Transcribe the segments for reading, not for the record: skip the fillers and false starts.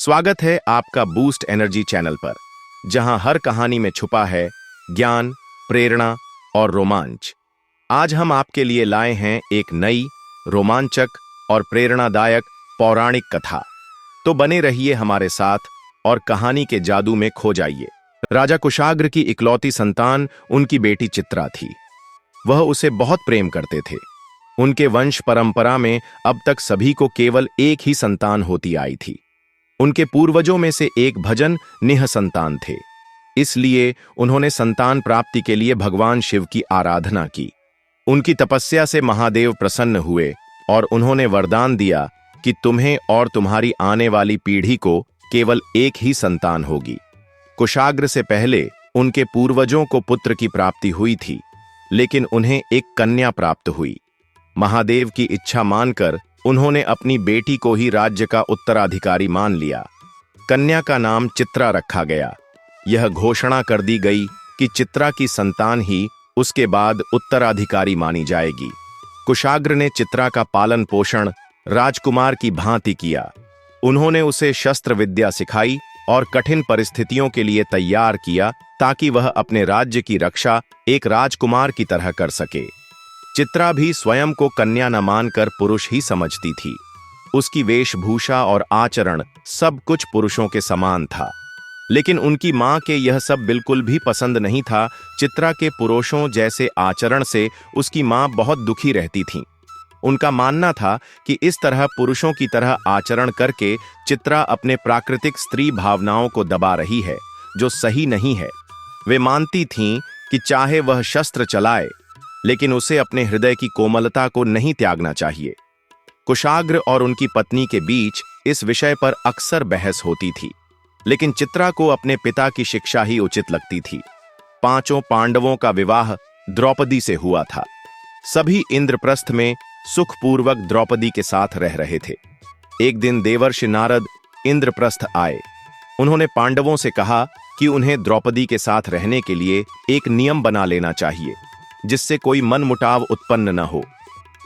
स्वागत है आपका बूस्ट एनर्जी चैनल पर, जहां हर कहानी में छुपा है ज्ञान, प्रेरणा और रोमांच। आज हम आपके लिए लाए हैं एक नई, रोमांचक और प्रेरणादायक पौराणिक कथा। तो बने रहिए हमारे साथ और कहानी के जादू में खो जाइए। राजा कुशाग्र की इकलौती संतान उनकी बेटी चित्रा थी। वह उसे बहुत प्रेम करते थे। उनके वंश परंपरा में अब तक सभी को केवल एक ही संतान होती आई थी। उनके पूर्वजों में से एक भजन निह संतान थे, इसलिए उन्होंने संतान प्राप्ति के लिए भगवान शिव की आराधना की। उनकी तपस्या से महादेव प्रसन्न हुए और उन्होंने वरदान दिया कि तुम्हें और तुम्हारी आने वाली पीढ़ी को केवल एक ही संतान होगी। कुशाग्र से पहले उनके पूर्वजों को पुत्र की प्राप्ति हुई थी, लेकिन उन्हें एक कन्या प्राप्त हुई। महादेव की इच्छा मानकर उन्होंने अपनी बेटी को ही राज्य का उत्तराधिकारी मान लिया। कन्या का नाम चित्रा रखा गया। यह घोषणा कर दी गई कि चित्रा की संतान ही उसके बाद उत्तराधिकारी मानी जाएगी। कुशाग्र ने चित्रा का पालन पोषण राजकुमार की भांति किया। उन्होंने उसे शस्त्र विद्या सिखाई और कठिन परिस्थितियों के लिए तैयार किया, ताकि वह अपने राज्य की रक्षा एक राजकुमार की तरह कर सके। चित्रा भी स्वयं को कन्या न मानकर पुरुष ही समझती थी। उसकी वेशभूषा और आचरण सब कुछ पुरुषों के समान था, लेकिन उनकी मां के यह सब बिल्कुल भी पसंद नहीं था। चित्रा के पुरुषों जैसे आचरण से उसकी मां बहुत दुखी रहती थी। उनका मानना था कि इस तरह पुरुषों की तरह आचरण करके चित्रा अपने प्राकृतिक स्त्री भावनाओं को दबा रही है, जो सही नहीं है। वे मानती थीं कि चाहे वह शस्त्र चलाए, लेकिन उसे अपने हृदय की कोमलता को नहीं त्यागना चाहिए। कुशाग्र और उनकी पत्नी के बीच इस विषय पर अक्सर बहस होती थी, लेकिन चित्रा को अपने पिता की शिक्षा ही उचित लगती थी। पांचों पांडवों का विवाह द्रौपदी से हुआ था। सभी इंद्रप्रस्थ में सुखपूर्वक द्रौपदी के साथ रह रहे थे। एक दिन देवर्षि नारद इंद्रप्रस्थ आए। उन्होंने पांडवों से कहा कि उन्हें द्रौपदी के साथ रहने के लिए एक नियम बना लेना चाहिए, जिससे कोई मनमुटाव उत्पन्न न हो।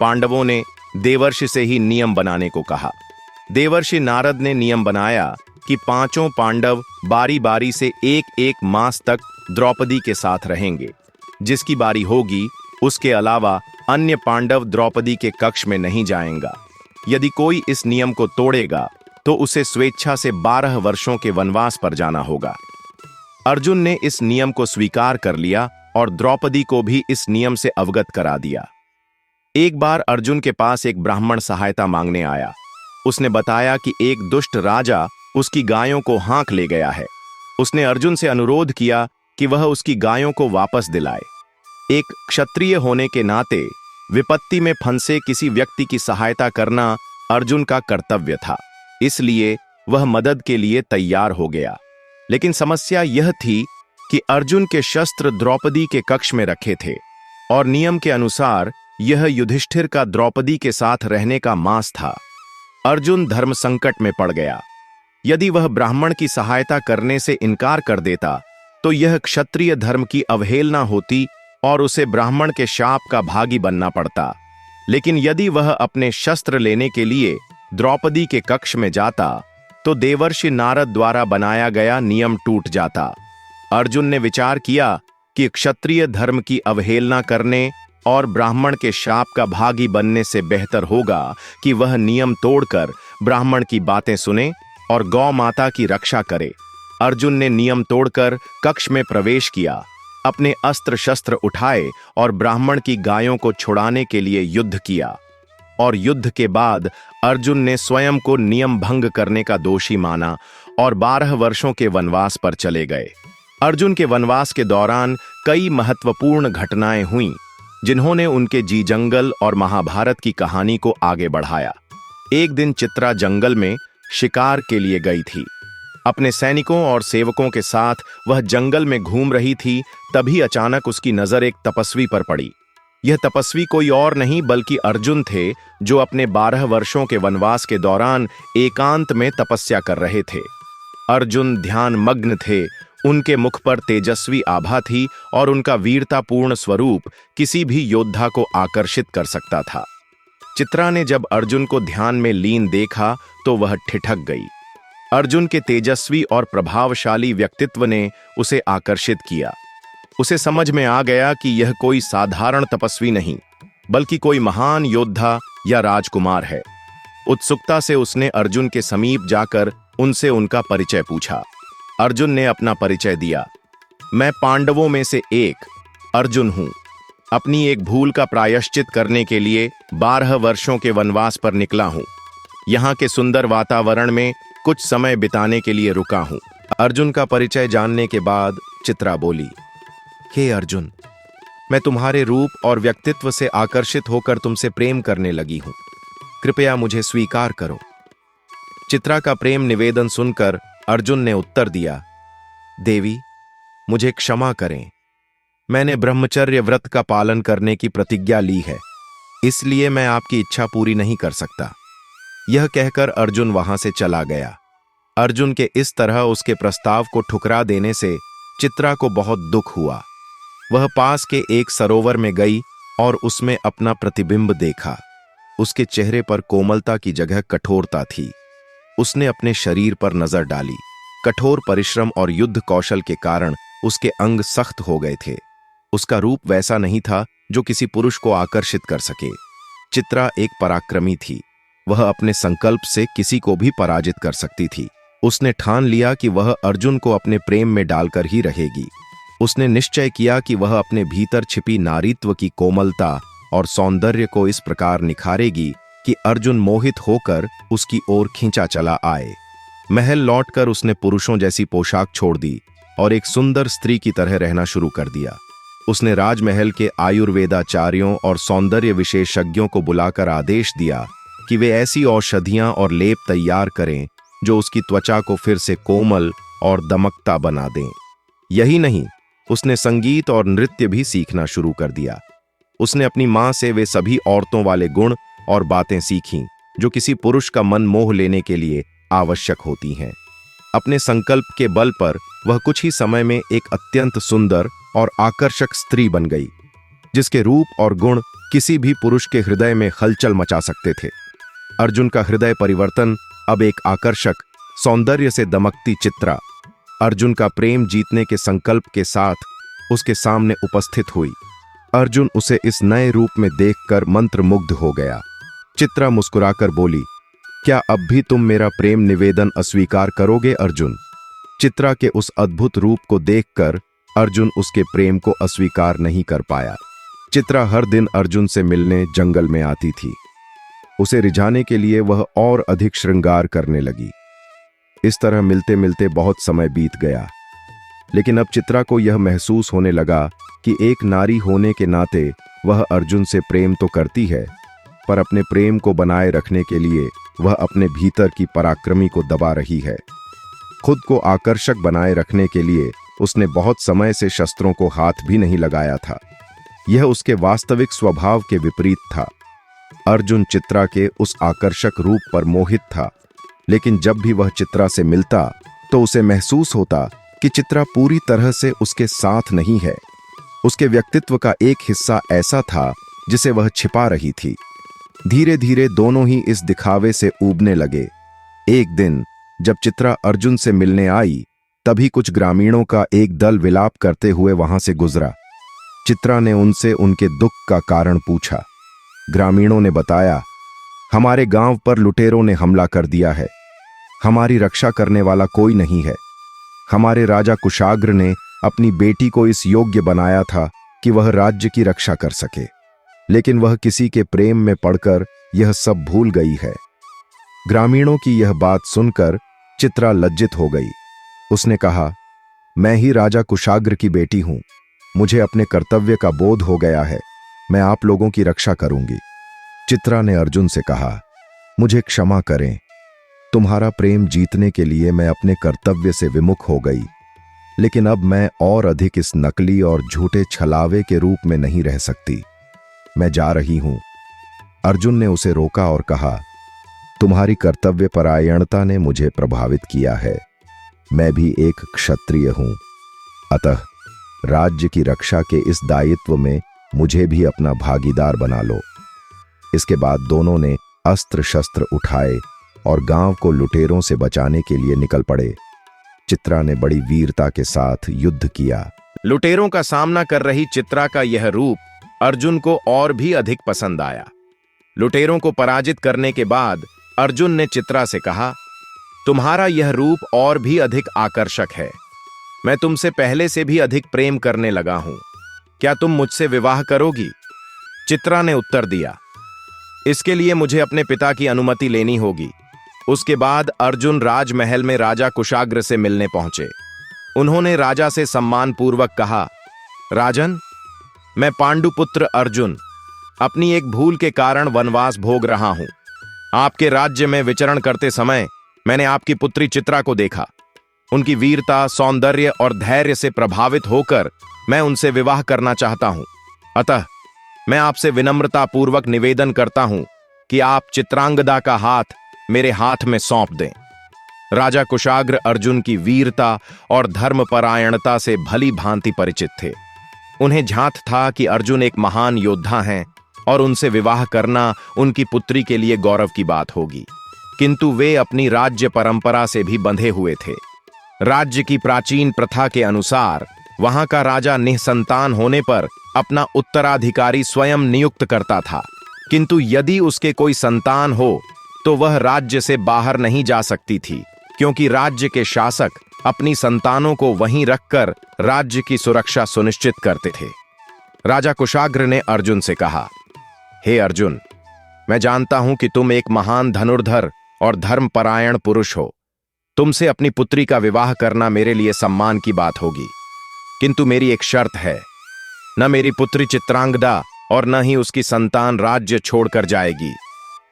पांडवों ने देवर्षि से ही नियम बनाने को कहा। देवर्षि नारद ने नियम बनाया कि पांचों पांडव बारी बारी से एक एक मास तक द्रौपदी के साथ रहेंगे। जिसकी बारी होगी, उसके अलावा अन्य पांडव द्रौपदी के कक्ष में नहीं जाएंगा। यदि कोई इस नियम को तोड़ेगा तो उसे स्वेच्छा से 12 वर्षों के वनवास पर जाना होगा। अर्जुन ने इस नियम को स्वीकार कर लिया और द्रौपदी को भी इस नियम से अवगत करा दिया। एक बार अर्जुन के पास एक ब्राह्मण सहायता मांगने आया। उसने बताया कि एक दुष्ट राजा उसकी गायों को हाँक ले गया है। उसने अर्जुन से अनुरोध किया कि वह उसकी गायों को वापस दिलाए। एक क्षत्रिय होने के नाते विपत्ति में फंसे किसी व्यक्ति की सहायता करना अर्जुन का कर्तव्य था, इसलिए वह मदद के लिए तैयार हो गया। लेकिन समस्या यह थी कि अर्जुन के शस्त्र द्रौपदी के कक्ष में रखे थे और नियम के अनुसार यह युधिष्ठिर का द्रौपदी के साथ रहने का मास था। अर्जुन धर्म संकट में पड़ गया। यदि वह ब्राह्मण की सहायता करने से इनकार कर देता तो यह क्षत्रिय धर्म की अवहेलना होती और उसे ब्राह्मण के शाप का भागी बनना पड़ता। लेकिन यदि वह अपने शस्त्र लेने के लिए द्रौपदी के कक्ष में जाता तो देवर्षि नारद द्वारा बनाया गया नियम टूट जाता। अर्जुन ने विचार किया कि क्षत्रिय धर्म की अवहेलना करने और ब्राह्मण के शाप का भागी बनने से बेहतर होगा कि वह नियम तोड़कर ब्राह्मण की बातें सुने और गौ माता की रक्षा करे। अर्जुन ने नियम तोड़कर कक्ष में प्रवेश किया, अपने अस्त्र शस्त्र उठाए और ब्राह्मण की गायों को छुड़ाने के लिए युद्ध किया। और युद्ध के बाद अर्जुन ने स्वयं को नियम भंग करने का दोषी माना और 12 वर्षों के वनवास पर चले गए। अर्जुन के वनवास के दौरान कई महत्वपूर्ण घटनाएं हुईं, जिन्होंने उनके जी जंगल और महाभारत की कहानी को आगे बढ़ाया। एक दिन चित्रा जंगल में शिकार के लिए गई थी। अपने सैनिकों और सेवकों के साथ वह जंगल में घूम रही थी। तभी अचानक उसकी नजर एक तपस्वी पर पड़ी। यह तपस्वी कोई और नहीं बल्कि अर्जुन थे, जो अपने 12 वर्षों के वनवास के दौरान एकांत में तपस्या कर रहे थे। अर्जुन ध्यान मग्न थे। उनके मुख पर तेजस्वी आभा थी और उनका वीरतापूर्ण स्वरूप किसी भी योद्धा को आकर्षित कर सकता था। चित्रा ने जब अर्जुन को ध्यान में लीन देखा तो वह ठिठक गई। अर्जुन के तेजस्वी और प्रभावशाली व्यक्तित्व ने उसे आकर्षित किया। उसे समझ में आ गया कि यह कोई साधारण तपस्वी नहीं, बल्कि कोई महान योद्धा या राजकुमार है। उत्सुकता से उसने अर्जुन के समीप जाकर उनसे उनका परिचय पूछा। अर्जुन ने अपना परिचय दिया। मैं पांडवों में से एक अर्जुन हूं। अपनी एक भूल का प्रायश्चित करने के लिए 12 वर्षों के वनवास पर निकला हूं। यहाँ के सुंदर वातावरण में कुछ समय बिताने के लिए रुका हूं। अर्जुन का परिचय जानने के बाद चित्रा बोली, हे अर्जुन, मैं तुम्हारे रूप और व्यक्तित्व से आकर्षित होकर तुमसे प्रेम करने लगी हूं। कृपया मुझे स्वीकार करो। चित्रा का प्रेम निवेदन सुनकर अर्जुन ने उत्तर दिया, देवी, मुझे क्षमा करें। मैंने ब्रह्मचर्य व्रत का पालन करने की प्रतिज्ञा ली है, इसलिए मैं आपकी इच्छा पूरी नहीं कर सकता। यह कहकर अर्जुन वहां से चला गया। अर्जुन के इस तरह उसके प्रस्ताव को ठुकरा देने से चित्रा को बहुत दुख हुआ। वह पास के एक सरोवर में गई और उसमें अपना प्रतिबिंब देखा। उसके चेहरे पर कोमलता की जगह कठोरता थी। उसने अपने शरीर पर नजर डाली। कठोर परिश्रम और युद्ध कौशल के कारण उसके अंग सख्त हो गए थे। उसका रूप वैसा नहीं था जो किसी पुरुष को आकर्षित कर सके। चित्रा एक पराक्रमी थी। वह अपने संकल्प से किसी को भी पराजित कर सकती थी। उसने ठान लिया कि वह अर्जुन को अपने प्रेम में डालकर ही रहेगी। उसने निश्चय किया कि वह अपने भीतर छिपी नारीत्व की कोमलता और सौंदर्य को इस प्रकार निखारेगी कि अर्जुन मोहित होकर उसकी ओर खींचा चला आए। महल लौटकर उसने पुरुषों जैसी पोशाक छोड़ दी और एक सुंदर स्त्री की तरह रहना शुरू कर दिया। उसने राजमहल के आयुर्वेदाचार्यों और सौंदर्य विशेषज्ञों को बुलाकर आदेश दिया कि वे ऐसी औषधियां और लेप तैयार करें जो उसकी त्वचा को फिर से कोमल और दमकता बना दें। यही नहीं, उसने संगीत और नृत्य भी सीखना शुरू कर दिया। उसने अपनी मां से वे सभी औरतों वाले गुण और बातें सीखीं जो किसी पुरुष का मन मोह लेने के लिए आवश्यक होती हैं। अपने संकल्प के बल पर वह कुछ ही समय में एक अत्यंत सुंदर और आकर्षक स्त्री बन गई, जिसके रूप और गुण किसी भी पुरुष के हृदय में हलचल मचा सकते थे। अर्जुन का हृदय परिवर्तन अब एक आकर्षक, सौंदर्य से दमकती चित्रा अर्जुन का प्रेम जीतने के संकल्प के साथ उसके सामने उपस्थित हुई। अर्जुन उसे इस नए रूप में देखकर मंत्रमुग्ध हो गया। चित्रा मुस्कुराकर बोली, क्या अब भी तुम मेरा प्रेम निवेदन अस्वीकार करोगे अर्जुन? चित्रा के उस अद्भुत रूप को देखकर अर्जुन उसके प्रेम को अस्वीकार नहीं कर पाया। चित्रा हर दिन अर्जुन से मिलने जंगल में आती थी। उसे रिझाने के लिए वह और अधिक श्रृंगार करने लगी। इस तरह मिलते मिलते बहुत समय बीत गया, लेकिन अब चित्रा को यह महसूस होने लगा कि एक नारी होने के नाते वह अर्जुन से प्रेम तो करती है, पर अपने प्रेम को बनाए रखने के लिए वह अपने भीतर की पराक्रमी को दबा रही है। खुद को आकर्षक बनाए रखने के लिए उसने बहुत समय से शस्त्रों को हाथ भी नहीं लगाया था। यह उसके वास्तविक स्वभाव के विपरीत था। अर्जुन चित्रा के उस आकर्षक रूप पर मोहित था, लेकिन जब भी वह चित्रा से मिलता तो उसे महसूस होता कि चित्रा पूरी तरह से उसके साथ नहीं है। उसके व्यक्तित्व का एक हिस्सा ऐसा था जिसे वह छिपा रही थी। धीरे धीरे दोनों ही इस दिखावे से ऊबने लगे। एक दिन जब चित्रा अर्जुन से मिलने आई, तभी कुछ ग्रामीणों का एक दल विलाप करते हुए वहां से गुजरा। चित्रा ने उनसे उनके दुख का कारण पूछा। ग्रामीणों ने बताया, हमारे गांव पर लुटेरों ने हमला कर दिया है। हमारी रक्षा करने वाला कोई नहीं है। हमारे राजा कुशाग्र ने अपनी बेटी को इस योग्य बनाया था कि वह राज्य की रक्षा कर सके, लेकिन वह किसी के प्रेम में पड़कर यह सब भूल गई है। ग्रामीणों की यह बात सुनकर चित्रा लज्जित हो गई। उसने कहा, मैं ही राजा कुशाग्र की बेटी हूं। मुझे अपने कर्तव्य का बोध हो गया है। मैं आप लोगों की रक्षा करूंगी। चित्रा ने अर्जुन से कहा, मुझे क्षमा करें। तुम्हारा प्रेम जीतने के लिए मैं अपने कर्तव्य से विमुख हो गई, लेकिन अब मैं और अधिक इस नकली और झूठे छलावे के रूप में नहीं रह सकती। मैं जा रही हूं। अर्जुन ने उसे रोका और कहा, तुम्हारी कर्तव्य परायणता ने मुझे प्रभावित किया है। मैं भी एक क्षत्रिय हूं, अतः राज्य की रक्षा के इस दायित्व में मुझे भी अपना भागीदार बना लो। इसके बाद दोनों ने अस्त्र शस्त्र उठाए और गांव को लुटेरों से बचाने के लिए निकल पड़े। चित्रा ने बड़ी वीरता के साथ युद्ध किया। लुटेरों का सामना कर रही चित्रा का यह रूप अर्जुन को और भी अधिक पसंद आया। लुटेरों को पराजित करने के बाद अर्जुन ने चित्रा से कहा, तुम्हारा यह रूप और भी अधिक आकर्षक है। मैं तुमसे पहले से भी अधिक प्रेम करने लगा हूं। क्या तुम मुझसे विवाह करोगी? चित्रा ने उत्तर दिया, इसके लिए मुझे अपने पिता की अनुमति लेनी होगी। उसके बाद अर्जुन राजमहल में राजा कुशाग्र से मिलने पहुंचे। उन्होंने राजा से सम्मानपूर्वक कहा, राजन, मैं पांडुपुत्र अर्जुन अपनी एक भूल के कारण वनवास भोग रहा हूं। आपके राज्य में विचरण करते समय मैंने आपकी पुत्री चित्रा को देखा। उनकी वीरता, सौंदर्य और धैर्य से प्रभावित होकर मैं उनसे विवाह करना चाहता हूं। अतः मैं आपसे विनम्रतापूर्वक निवेदन करता हूं कि आप चित्रांगदा का हाथ मेरे हाथ में सौंप दें। राजा कुशाग्र अर्जुन की वीरता और धर्मपरायणता से भली भांति परिचित थे। उन्हें झांत था कि अर्जुन एक महान योद्धा हैं और उनसे विवाह करना उनकी पुत्री के लिए गौरव की बात होगी। किंतु वे अपनी राज्य परंपरा से भी बंधे हुए थे। राज्य की प्राचीन प्रथा के अनुसार वहां का राजा निःसंतान होने पर अपना उत्तराधिकारी स्वयं नियुक्त करता था, किंतु यदि उसके कोई संतान हो तो वह राज्य से बाहर नहीं जा सकती थी, क्योंकि राज्य के शासक अपनी संतानों को वहीं रखकर राज्य की सुरक्षा सुनिश्चित करते थे। राजा कुशाग्र ने अर्जुन से कहा, हे अर्जुन, मैं जानता हूं कि तुम एक महान धनुर्धर और धर्मपरायण पुरुष हो। तुमसे अपनी पुत्री का विवाह करना मेरे लिए सम्मान की बात होगी, किंतु मेरी एक शर्त है। न मेरी पुत्री चित्रांगदा और न ही उसकी संतान राज्य छोड़कर जाएगी।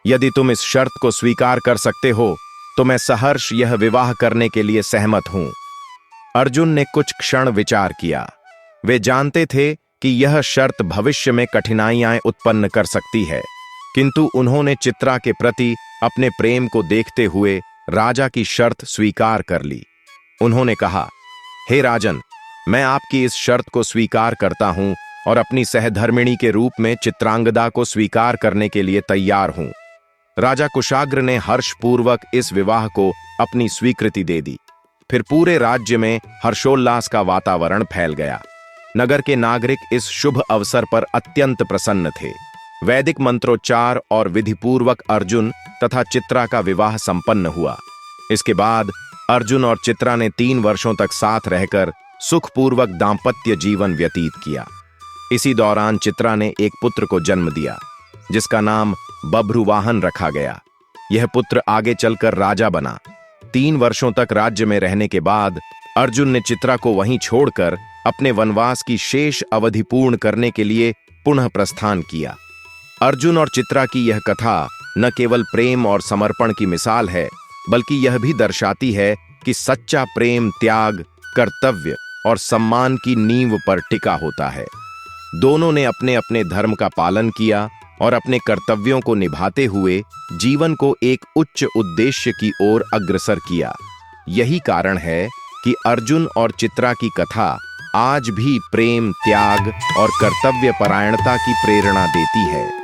यदि तुम इस शर्त को स्वीकार कर सकते हो तो मैं सहर्ष यह विवाह करने के लिए सहमत हूं। अर्जुन ने कुछ क्षण विचार किया। वे जानते थे कि यह शर्त भविष्य में कठिनाइयां उत्पन्न कर सकती है, किंतु उन्होंने चित्रा के प्रति अपने प्रेम को देखते हुए राजा की शर्त स्वीकार कर ली। उन्होंने कहा, हे राजन, मैं आपकी इस शर्त को स्वीकार करता हूं और अपनी सहधर्मिणी के रूप में चित्रांगदा को स्वीकार करने के लिए तैयार हूं। राजा कुशाग्र ने हर्षपूर्वक इस विवाह को अपनी स्वीकृति दे दी। फिर पूरे राज्य में हर्षोल्लास का वातावरण फैल गया। नगर के नागरिक इस शुभ अवसर पर अत्यंत प्रसन्न थे। वैदिक मंत्रोच्चार और विधिपूर्वक अर्जुन तथा चित्रा का विवाह संपन्न हुआ। इसके बाद अर्जुन और चित्रा ने 3 वर्षों तक साथ रहकर सुखपूर्वक दांपत्य जीवन व्यतीत किया। इसी दौरान चित्रा ने एक पुत्र को जन्म दिया, जिसका नाम बभ्रुवाहन रखा गया। यह पुत्र आगे चलकर राजा बना। 3 वर्षों तक राज्य में रहने के बाद अर्जुन ने चित्रा को वहीं छोड़कर अपने वनवास की शेष अवधि पूर्ण करने के लिए पुनः प्रस्थान किया। अर्जुन और चित्रा की यह कथा न केवल प्रेम और समर्पण की मिसाल है, बल्कि यह भी दर्शाती है कि सच्चा प्रेम त्याग, कर्तव्य और सम्मान की नींव पर टिका होता है। दोनों ने अपने अपने धर्म का पालन किया और अपने कर्तव्यों को निभाते हुए जीवन को एक उच्च उद्देश्य की ओर अग्रसर किया। यही कारण है कि अर्जुन और चित्रा की कथा आज भी प्रेम, त्याग और कर्तव्य परायणता की प्रेरणा देती है।